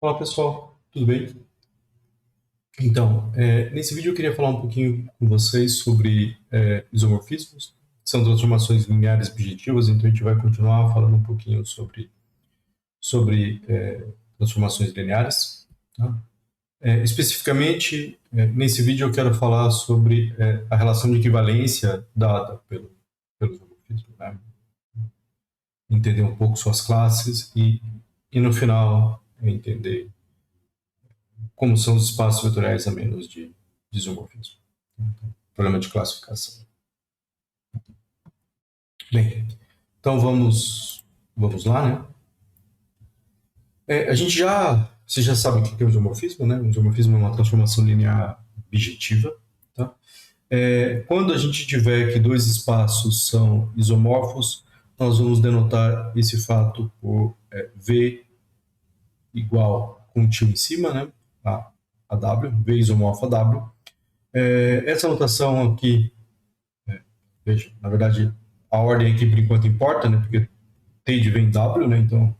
Olá pessoal, tudo bem? Então, nesse vídeo eu queria falar um pouquinho com vocês sobre isomorfismos, que são transformações lineares bijetivas, então a gente vai continuar falando um pouquinho sobre transformações lineares. Tá? Especificamente, nesse vídeo eu quero falar sobre a relação de equivalência dada pelo isomorfismo, né? Entender um pouco suas classes e no final entender como são os espaços vetoriais a menos de isomorfismo. Problema de classificação. Bem, então vamos lá, né? Você já sabe o que é o isomorfismo, né? O isomorfismo é uma transformação linear bijetiva, tá? Quando a gente tiver que dois espaços são isomorfos, nós vamos denotar esse fato por V igual com tio em cima, né? A W, V isomorfo a W. Essa notação aqui, veja, na verdade, a ordem aqui por enquanto importa, né? Porque T vem W, né? Então,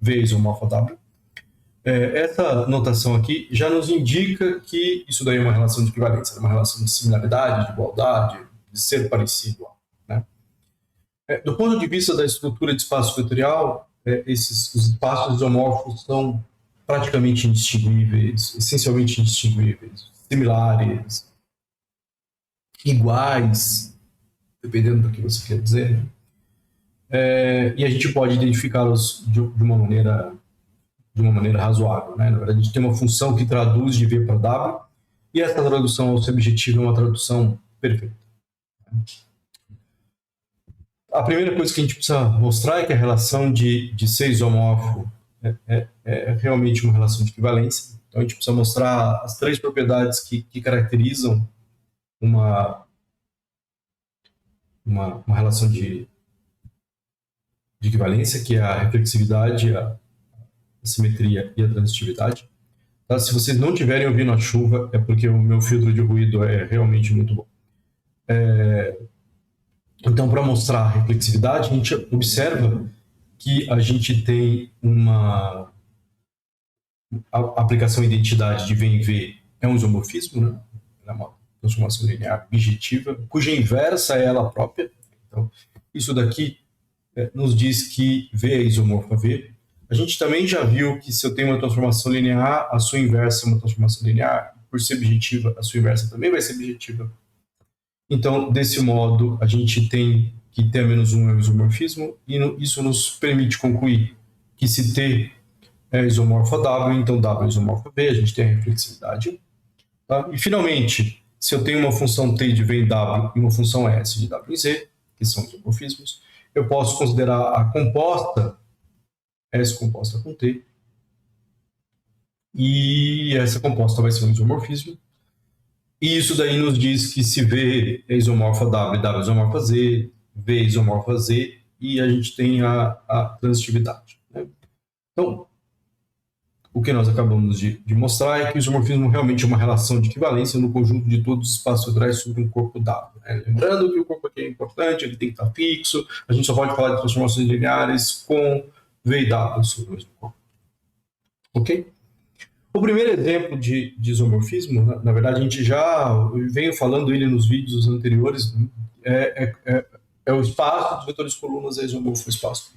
V isomorfo a W. Essa notação aqui já nos indica que isso daí é uma relação de equivalência, é uma relação de similaridade, de igualdade, de ser parecido. Né? Do ponto de vista da estrutura de espaço vetorial, os espaços isomorfos são praticamente indistinguíveis, essencialmente indistinguíveis, similares, iguais, dependendo do que você quer dizer. Né? E a gente pode identificá-los de uma maneira razoável. Né? Na verdade, a gente tem uma função que traduz de V para W, e essa tradução ao seu objetivo é uma tradução perfeita. A primeira coisa que a gente precisa mostrar é que a relação de ser isomorfo é realmente uma relação de equivalência. Então, a gente precisa mostrar as três propriedades que caracterizam uma relação de equivalência, que é a reflexividade, a simetria e a transitividade. Tá? Se vocês não estiverem ouvindo a chuva, é porque o meu filtro de ruído é realmente muito bom. Então, para mostrar a reflexividade, a gente observa que a gente tem a aplicação identidade de V em V é um isomorfismo, né? É uma transformação linear bijetiva, cuja inversa é ela própria. Então, isso daqui nos diz que V é isomorfo a V. A gente também já viu que se eu tenho uma transformação linear, a sua inversa é uma transformação linear. Por ser bijetiva, a sua inversa também vai ser bijetiva. Então, desse modo, a gente tem que T-1 é um isomorfismo, e isso nos permite concluir que se T é isomorfo a W, então W é isomorfo a V, a gente tem a reflexividade. Tá? E, finalmente, se eu tenho uma função T de V em W e uma função S de W em Z, que são isomorfismos, eu posso considerar a composta S composta com T, e essa composta vai ser um isomorfismo. E isso daí nos diz que se V é isomorfo a W, W é isomorfo a Z, V é isomorfo a Z, e a gente tem a transitividade. Né? Então, o que nós acabamos de mostrar é que o isomorfismo realmente é uma relação de equivalência no conjunto de todos os espaços vetoriais sobre um corpo W. Né? Lembrando que o corpo aqui é importante, ele tem que estar fixo, a gente só pode falar de transformações lineares com V e W sobre o mesmo corpo. Ok? O primeiro exemplo de isomorfismo, na verdade, a gente já veio falando ele nos vídeos anteriores, né? É o espaço dos vetores colunas é isomorfo ao espaço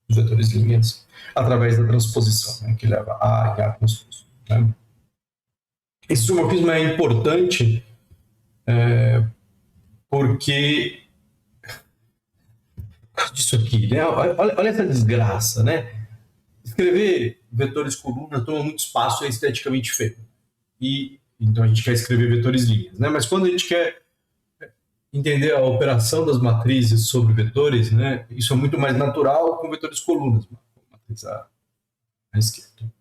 dos vetores linhas, através da transposição, né, que leva a e a transposto. Né? Esse isomorfismo é importante porque disso aqui, né? Olha essa desgraça, né? Escrever vetores colunas toma muito espaço e é esteticamente feio. Então a gente quer escrever vetores linhas. Né? Mas quando a gente quer entender a operação das matrizes sobre vetores, né, isso é muito mais natural com vetores colunas. Matriz à esquerda.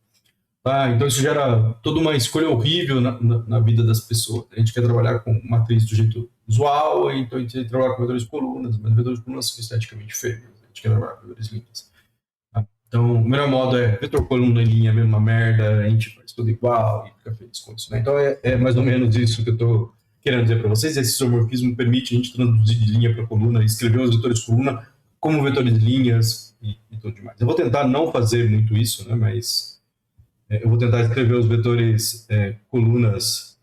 Então isso gera toda uma escolha horrível na vida das pessoas. A gente quer trabalhar com matriz do jeito usual, então a gente quer trabalhar com vetores colunas, mas vetores colunas são esteticamente feios. A gente quer trabalhar com vetores linhas. Então, o melhor modo é vetor coluna e linha, mesma merda, a gente faz tudo igual e fica feliz com isso. Né? Então, é mais ou menos isso que eu estou querendo dizer para vocês. Esse isomorfismo permite a gente traduzir de linha para coluna, escrever os vetores coluna como vetores linhas e tudo demais. Eu vou tentar não fazer muito isso, né? Mas Eu vou tentar escrever os vetores colunas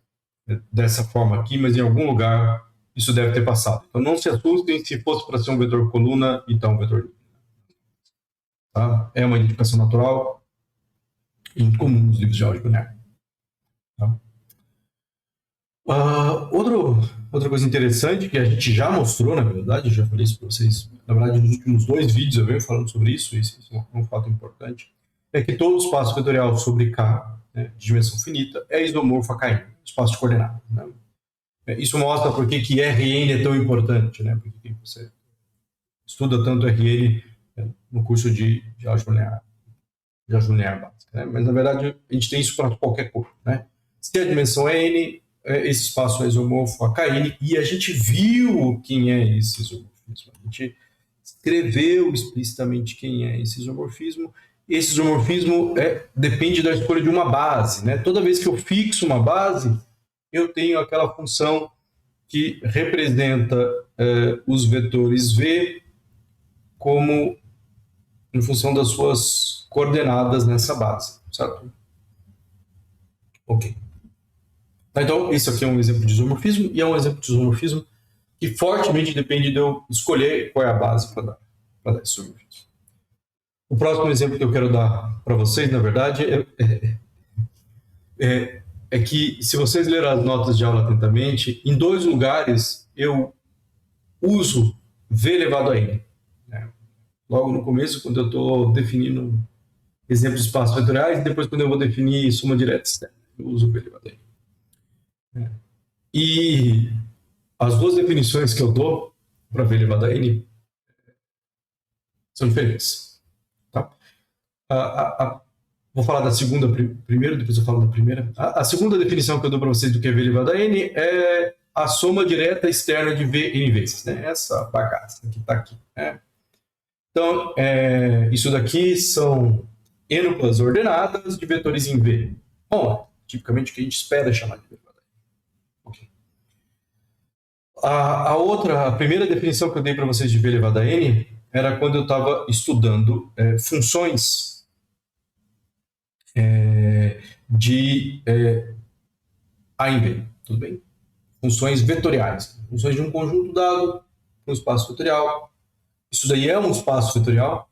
dessa forma aqui, mas em algum lugar isso deve ter passado. Então não se assustem se fosse para ser um vetor coluna e então um vetor linha. Tá? É uma identificação natural incomum nos livros de álgebra linear. Tá? Outra coisa interessante que a gente já mostrou, na verdade, eu já falei isso para vocês, na verdade, nos últimos 2 vídeos eu venho falando sobre isso é um fato importante, é que todo espaço vetorial sobre K, né, de dimensão finita, é isomorfo a Kn, espaço de coordenadas. Né? Isso mostra por que Rn é tão importante, né? Porque você estuda tanto Rn no curso de álgebra linear básica. Né? Mas, na verdade, a gente tem isso para qualquer cor. Né? Se a dimensão é n, esse espaço é isomorfo a Kn, e a gente viu quem é esse isomorfismo. A gente escreveu explicitamente quem é esse isomorfismo. Esse isomorfismo depende da escolha de uma base. Né? Toda vez que eu fixo uma base, eu tenho aquela função que representa os vetores V como em função das suas coordenadas nessa base, certo? Ok. Então, isso aqui é um exemplo de isomorfismo, e é um exemplo de isomorfismo que fortemente depende de eu escolher qual é a base para dar esse isomorfismo. O próximo exemplo que eu quero dar para vocês, na verdade, é que, se vocês lerem as notas de aula atentamente, em 2 lugares eu uso V elevado a N. Né? Logo no começo, quando eu estou definindo exemplos de espaços vetoriais, e depois quando eu vou definir soma direta externa, eu uso V elevado a N. E as 2 definições que eu dou para V elevado a N são diferentes. Tá? Vou falar da segunda primeiro, depois eu falo da primeira. A segunda definição que eu dou para vocês do que é V elevado a N é a soma direta externa de V N vezes. Né? Essa bagaça que está aqui. Né? Então, isso daqui são ênuplas ordenadas de vetores em V. Bom, tipicamente o que a gente espera chamar de V elevado a N. Okay. A primeira definição que eu dei para vocês de V elevado a N era quando eu estava estudando funções de A em V, tudo bem? Funções vetoriais, funções de um conjunto dado, um espaço vetorial. Isso daí é um espaço vetorial.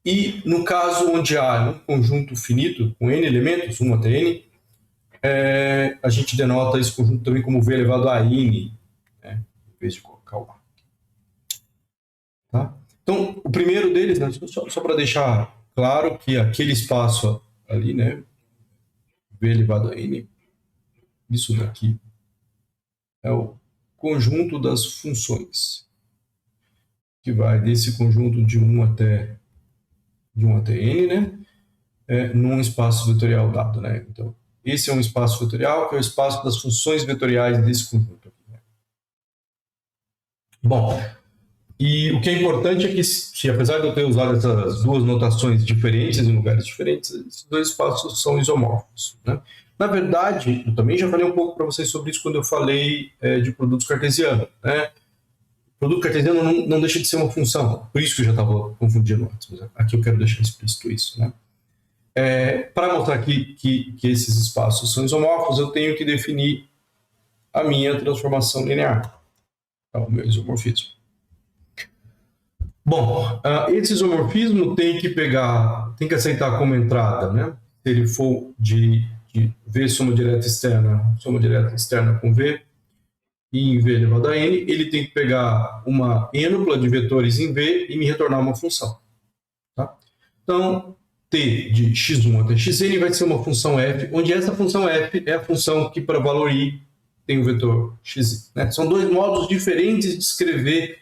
E no caso onde há um conjunto finito, com n elementos, 1 até n, a gente denota esse conjunto também como V elevado a n, né, em vez de colocar o A. Tá? Então, o primeiro deles, né, só para deixar claro que aquele espaço ali, né, V elevado a n, isso daqui é o conjunto das funções, que vai desse conjunto de 1 até n, né, num espaço vetorial dado. Né? Então, esse é um espaço vetorial, que é o espaço das funções vetoriais desse conjunto aqui. Né? Bom, e o que é importante é que, apesar de eu ter usado essas 2 notações diferentes em lugares diferentes, esses 2 espaços são isomórficos. Né? Na verdade, eu também já falei um pouco para vocês sobre isso quando eu falei de produtos cartesianos. Né? Produto cartesiano não deixa de ser uma função, por isso que eu já estava confundindo antes, mas aqui eu quero deixar explícito isso. Né? Para mostrar que esses espaços são isomórficos, eu tenho que definir a minha transformação linear, o meu isomorfismo. Bom, esse isomorfismo tem que aceitar como entrada, né? Se ele for de V soma direta externa com V, e em V elevado a n, ele tem que pegar uma ênupla de vetores em V e me retornar uma função. Tá? Então, T de x1 até xn vai ser uma função f, onde essa função f é a função que, para valor i, tem o vetor x. Né? São 2 modos diferentes de escrever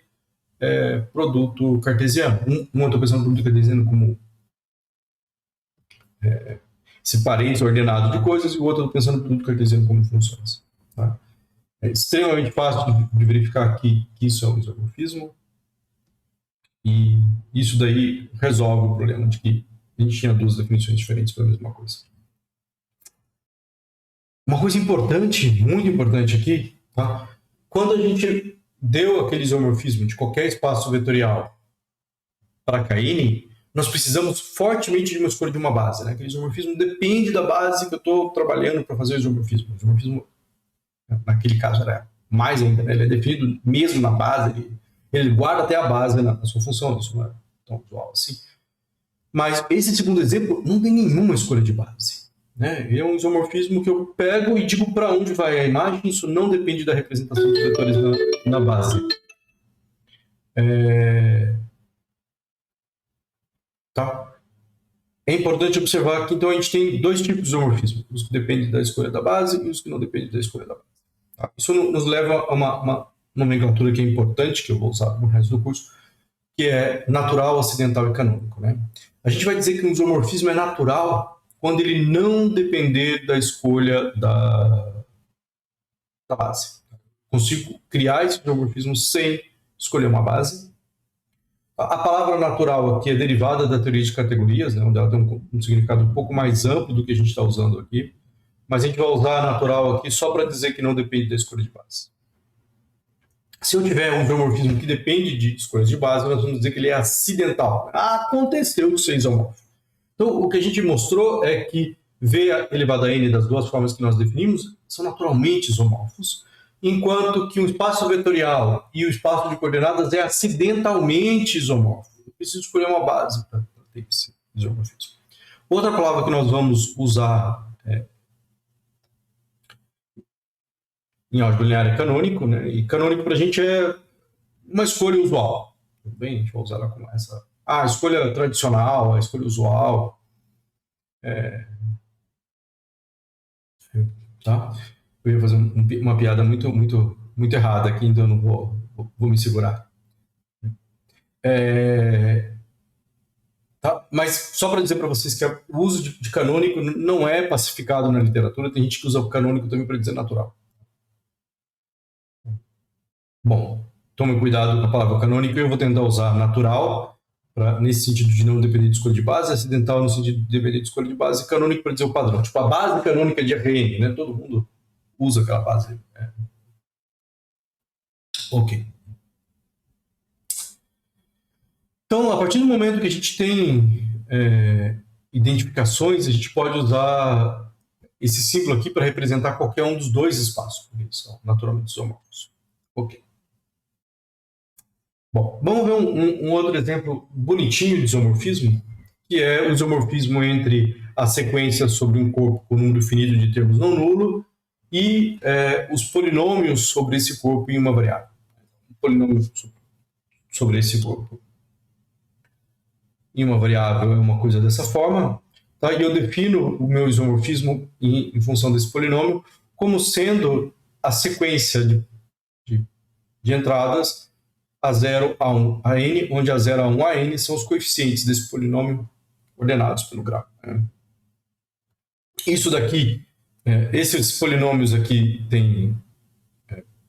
produto cartesiano. Um eu estou pensando no produto cartesiano como esse parênteses ordenado de coisas, e o outro eu estou pensando no produto cartesiano como funções. Tá? É extremamente fácil de verificar que isso é um isomorfismo, e isso daí resolve o problema de que a gente tinha 2 definições diferentes para a mesma coisa. Uma coisa importante, muito importante aqui, tá? Quando a gente deu aquele isomorfismo de qualquer espaço vetorial para Kn, nós precisamos fortemente de uma escolha de uma base, né? Aquele isomorfismo depende da base que eu estou trabalhando para fazer o isomorfismo. O isomorfismo, naquele caso, era mais ainda, né? Ele é definido mesmo na base, ele guarda até a base na sua função, isso não é tão usual assim. Mas esse segundo exemplo não tem nenhuma escolha de base. Né? Ele é um isomorfismo que eu pego e digo para onde vai a imagem, isso não depende da representação dos vetores na base. Tá? É importante observar que então a gente tem dois tipos de isomorfismo, os que dependem da escolha da base e os que não dependem da escolha da base. Tá? Isso nos leva a uma nomenclatura que é importante, que eu vou usar no resto do curso, que é natural, acidental e canônico. Né? A gente vai dizer que um isomorfismo é natural quando ele não depender da escolha da base. Consigo criar esse isomorfismo sem escolher uma base. A palavra natural aqui é derivada da teoria de categorias, né, onde ela tem um significado um pouco mais amplo do que a gente está usando aqui, mas a gente vai usar a natural aqui só para dizer que não depende da escolha de base. Se eu tiver um isomorfismo que depende de escolhas de base, nós vamos dizer que ele é acidental. Aconteceu de ser isomórfico. Então, o que a gente mostrou é que V elevado a n das duas formas que nós definimos são naturalmente isomórficos, enquanto que o espaço vetorial e o espaço de coordenadas é acidentalmente isomórfico. Eu preciso escolher uma base para ter esse isomorfismo. Outra palavra que nós vamos usar em álgebra linear é canônico, né? E canônico para a gente é uma escolha usual. Tudo bem? A gente vai usar ela como essa. A escolha tradicional, a escolha usual. Tá? Eu ia fazer uma piada muito errada aqui, então eu não vou me segurar. Tá? Mas só para dizer para vocês que o uso de canônico não é pacificado na literatura, tem gente que usa o canônico também para dizer natural. Bom, tome cuidado com a palavra canônico, eu vou tentar usar natural, nesse sentido de não depender de escolha de base, acidental no sentido de depender de escolha de base, e canônico para dizer o padrão. Tipo, a base canônica de RN, né? Todo mundo usa aquela base. Ok. Então, a partir do momento que a gente tem identificações, a gente pode usar esse símbolo aqui para representar qualquer um dos dois espaços, porque eles são naturalmente isomórficos. Ok. Bom, vamos ver um outro exemplo bonitinho de isomorfismo, que é o isomorfismo entre a sequência sobre um corpo com número finito de termos não nulo e os polinômios sobre esse corpo em uma variável. Um polinômio sobre esse corpo em uma variável é uma coisa dessa forma, tá? E eu defino o meu isomorfismo em função desse polinômio como sendo a sequência de entradas A0, A1, AN, onde A0, A1, AN são os coeficientes desse polinômio ordenados pelo gráfico. Né? Isso daqui, esses polinômios aqui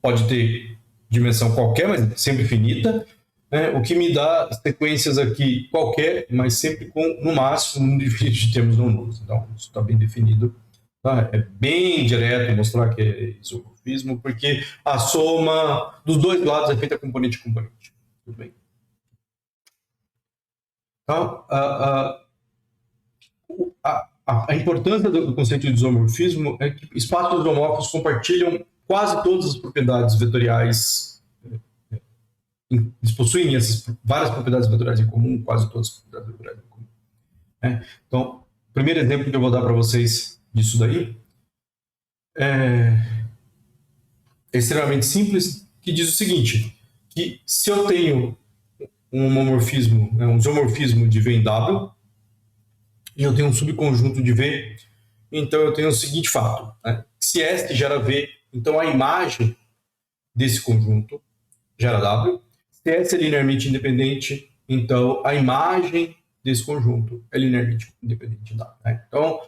pode ter dimensão qualquer, mas sempre finita, né? O que me dá sequências aqui qualquer, mas sempre com, no máximo, um número de termos não nulos. Então, isso está bem definido. Tá? É bem direto mostrar que é isomorfismo, porque a soma dos dois lados é feita componente a componente. Tudo bem? Então, a importância do conceito de isomorfismo é que espaços isomórficos compartilham quase todas as propriedades vetoriais. Eles possuem várias propriedades vetoriais em comum, quase todas as propriedades vetoriais em comum. Então, o primeiro exemplo que eu vou dar para vocês disso daí é extremamente simples, que diz o seguinte, que se eu tenho um homomorfismo, um isomorfismo de V em W, e eu tenho um subconjunto de V, então eu tenho o seguinte fato, né? Se S gera V, então a imagem desse conjunto gera W. Se S é linearmente independente, então a imagem desse conjunto é linearmente independente de W. Né? Então,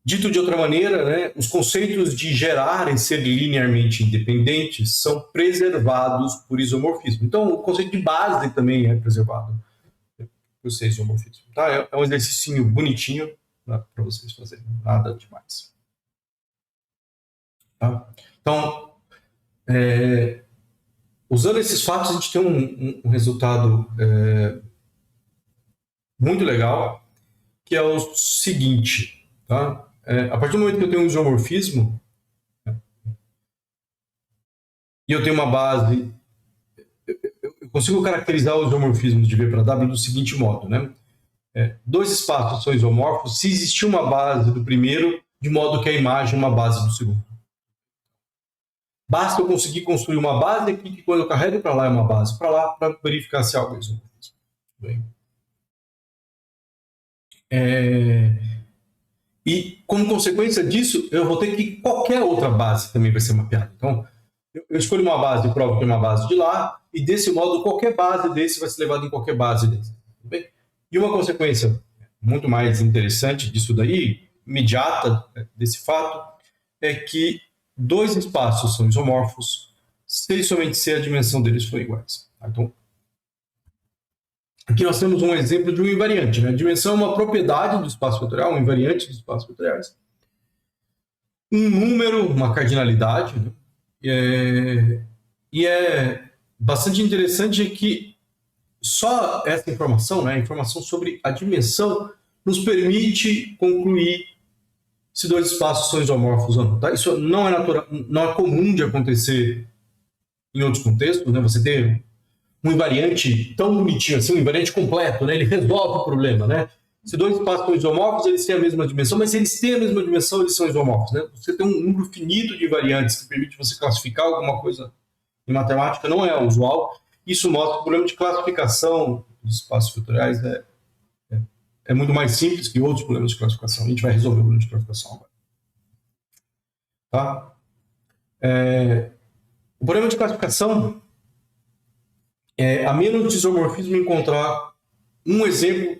dito de outra maneira, né, os conceitos de gerar e ser linearmente independentes são preservados por isomorfismo. Então, o conceito de base também é preservado por ser isomorfismo. Tá? É um exercício bonitinho para vocês fazerem, nada demais. Tá? Então, usando esses fatos, a gente tem um resultado muito legal, que é o seguinte, tá? A partir do momento que eu tenho um isomorfismo e eu tenho uma base, eu consigo caracterizar os isomorfismos de V para W do seguinte modo, né? Dois espaços são isomorfos se existir uma base do primeiro, de modo que a imagem é uma base do segundo. Basta eu conseguir construir uma base aqui que quando eu carrego para lá é uma base para lá, para verificar se algo é isomorfismo. Bem. E como consequência disso, eu vou ter que qualquer outra base também vai ser mapeada. Então, eu escolho uma base e provo que é uma base de lá, e desse modo, qualquer base desse vai ser levada em qualquer base desse. Bem? E uma consequência muito mais interessante disso daí, imediata desse fato, é que dois espaços são isomorfos se e somente se a dimensão deles for iguais. Então, aqui nós temos um exemplo de um invariante. Né? A dimensão é uma propriedade do espaço vetorial, um invariante dos espaços vetoriais. Um número, uma cardinalidade. Né? E é bastante interessante que só essa informação, né, a informação sobre a dimensão, nos permite concluir se dois espaços são isomorfos ou não. Tá? Isso não é natural, não é comum de acontecer em outros contextos. Né? Você ter um invariante tão bonitinho assim, um invariante completo, né? Ele resolve o problema, né? Se dois espaços são isomorfos, eles têm a mesma dimensão, mas se eles têm a mesma dimensão, eles são isomorfos, né? Você tem um número finito de invariantes que permite você classificar alguma coisa em matemática, não é usual. Isso mostra que o problema de classificação dos espaços vetoriais é muito mais simples que outros problemas de classificação. A gente vai resolver o problema de classificação agora. Tá? O problema de classificação a menos de isomorfismo encontrar um exemplo,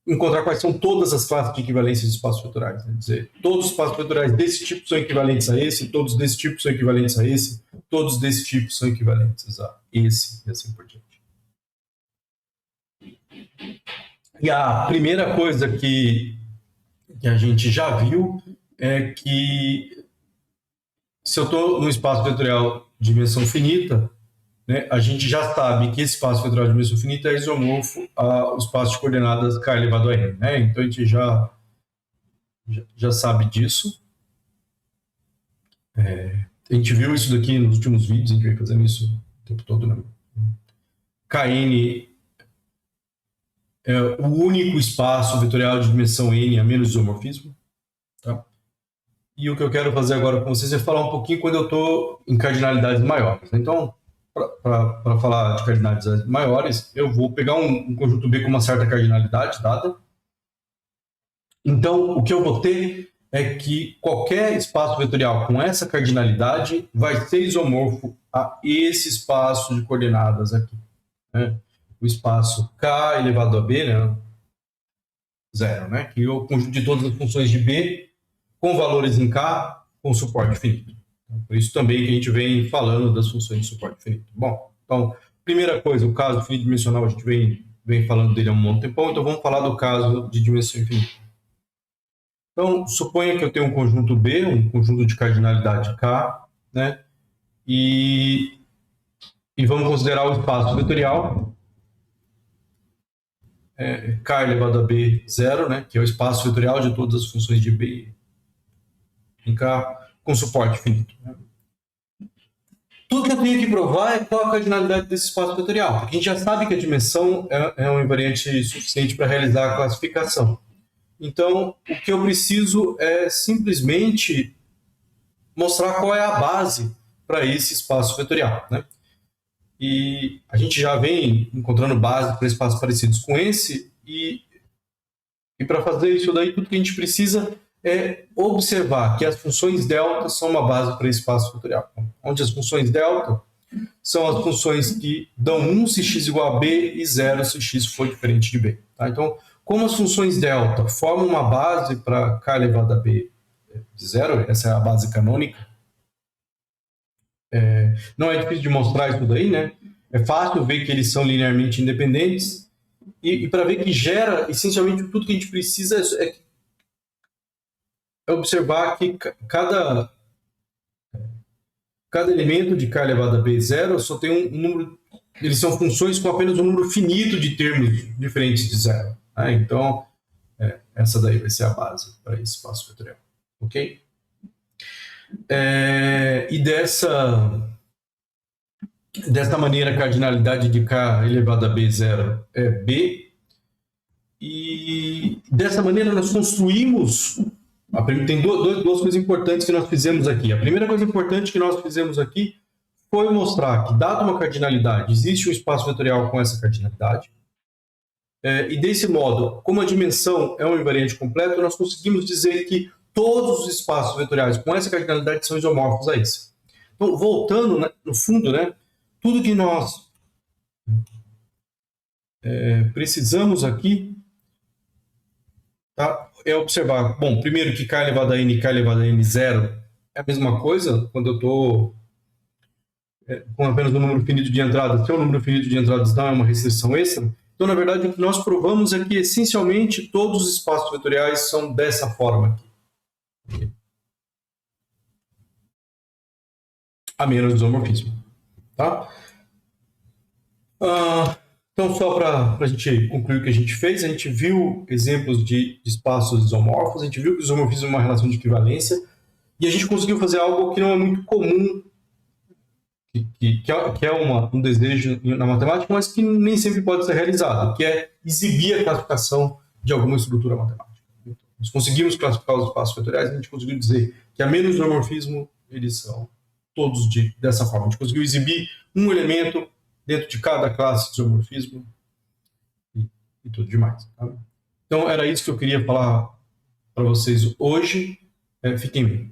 encontrar quais são todas as classes de equivalência de espaços vetoriais. Quer dizer, todos os espaços vetoriais desse tipo são equivalentes a esse, todos desse tipo são equivalentes a esse, todos desse tipo são equivalentes a esse, e assim por diante. E a primeira coisa que a gente já viu é que se eu estou num espaço vetorial de dimensão finita, né, a gente já sabe que esse espaço vetorial de dimensão finita é isomorfo ao espaço de coordenadas k elevado a n. Né? Então a gente já sabe disso. A gente viu isso daqui nos últimos vídeos, a gente vem fazendo isso o tempo todo. Né? Kn é o único espaço vetorial de dimensão n a menos isomorfismo. Tá? E o que eu quero fazer agora com vocês é falar um pouquinho quando eu estou em cardinalidades maiores. Então, para falar de cardinalidades maiores, eu vou pegar um conjunto B com uma certa cardinalidade dada. Então, o que eu vou ter é que qualquer espaço vetorial com essa cardinalidade vai ser isomorfo a esse espaço de coordenadas aqui. Né? O espaço k elevado a b, né? 0, né? Que é o conjunto de todas as funções de B com valores em k com suporte finito. Por isso também que a gente vem falando das funções de suporte finito. Bom, então, primeira coisa, o caso finito dimensional, a gente vem falando dele há um monte de tempo, então vamos falar do caso de dimensão infinita. Então, suponha que eu tenho um conjunto B, um conjunto de cardinalidade K, né? E vamos considerar o espaço vetorial K elevado a B 0, né? Que é o espaço vetorial de todas as funções de B em K com suporte finito. Né? Tudo que eu tenho que provar é qual a cardinalidade desse espaço vetorial, porque a gente já sabe que a dimensão é um invariante suficiente para realizar a classificação. Então, o que eu preciso é simplesmente mostrar qual é a base para esse espaço vetorial. Né? E a gente já vem encontrando bases para espaços parecidos com esse, e para fazer isso daí, tudo que a gente precisa é observar que as funções delta são uma base para esse espaço vetorial. Onde as funções delta são as funções que dão 1 se x igual a b e 0 se x for diferente de b. Tá? Então, como as funções delta formam uma base para k elevado a b de 0, essa é a base canônica, não é difícil de mostrar isso daí, né? É fácil ver que eles são linearmente independentes, e para ver que gera, essencialmente, tudo que a gente precisa é observar que cada elemento de k elevado a b 0 só tem um número eles são funções com apenas um número finito de termos diferentes de zero. Né? Então, essa daí vai ser a base para esse espaço vetorial. Ok? E dessa maneira, a cardinalidade de k elevado a b0 é b. E dessa maneira nós construímos... Tem duas coisas importantes que nós fizemos aqui. A primeira coisa importante que nós fizemos aqui foi mostrar que, dada uma cardinalidade, existe um espaço vetorial com essa cardinalidade. E desse modo, como a dimensão é um invariante completo, nós conseguimos dizer que todos os espaços vetoriais com essa cardinalidade são isomorfos a esse. Então, voltando, né, no fundo, né, tudo que nós precisamos aqui, tá, é observar, bom, primeiro que k elevado a n e k elevado a n0 é a mesma coisa quando eu estou com apenas um número finito de entradas. Se é um número finito de entradas, não é uma restrição extra. Então, na verdade, o que nós provamos é que, essencialmente, todos os espaços vetoriais são dessa forma aqui. A menos isomorfismo. Tá? Então, só para a gente concluir o que a gente fez, a gente viu exemplos de espaços isomorfos, a gente viu que o isomorfismo é uma relação de equivalência, e a gente conseguiu fazer algo que não é muito comum, que é um desejo na matemática, mas que nem sempre pode ser realizado, que é exibir a classificação de alguma estrutura matemática. Nós conseguimos classificar os espaços vetoriais, a gente conseguiu dizer que a menos isomorfismo, eles são todos dessa forma. A gente conseguiu exibir um elemento dentro de cada classe de isomorfismo e tudo demais. Tá? Então, era isso que eu queria falar para vocês hoje. Fiquem bem.